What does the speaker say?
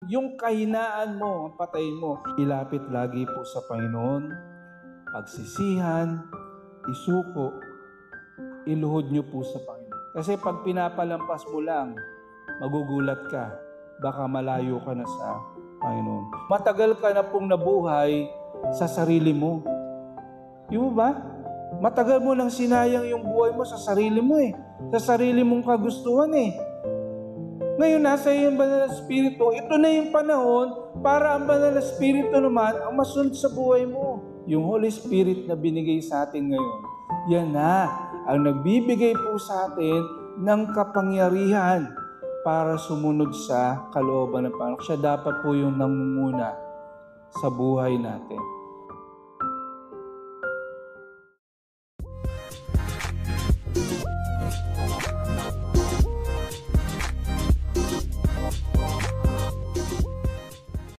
yung kahinaan mo, ang patayin mo. Ilapit lagi po sa Panginoon, pagsisihan, isuko, iluhod nyo po sa Panginoon. Kasi pag pinapalampas mo lang, magugulat ka, baka malayo ka na sa Panginoon. Matagal ka na pong nabuhay sa sarili mo. Yung ba? Matagal mo nang sinayang yung buhay mo sa sarili mo eh. Sa sarili mong kagustuhan eh. Ngayon, nasa iyo yung Banal na Espiritu. Ito na yung panahon para ang Banal na Espiritu naman ang masunod sa buhay mo. Yung Holy Spirit na binigay sa atin ngayon, yan na ang nagbibigay po sa atin ng kapangyarihan para sumunod sa kalooban ng Panginoon. Siya dapat po yung nangunguna sa buhay natin.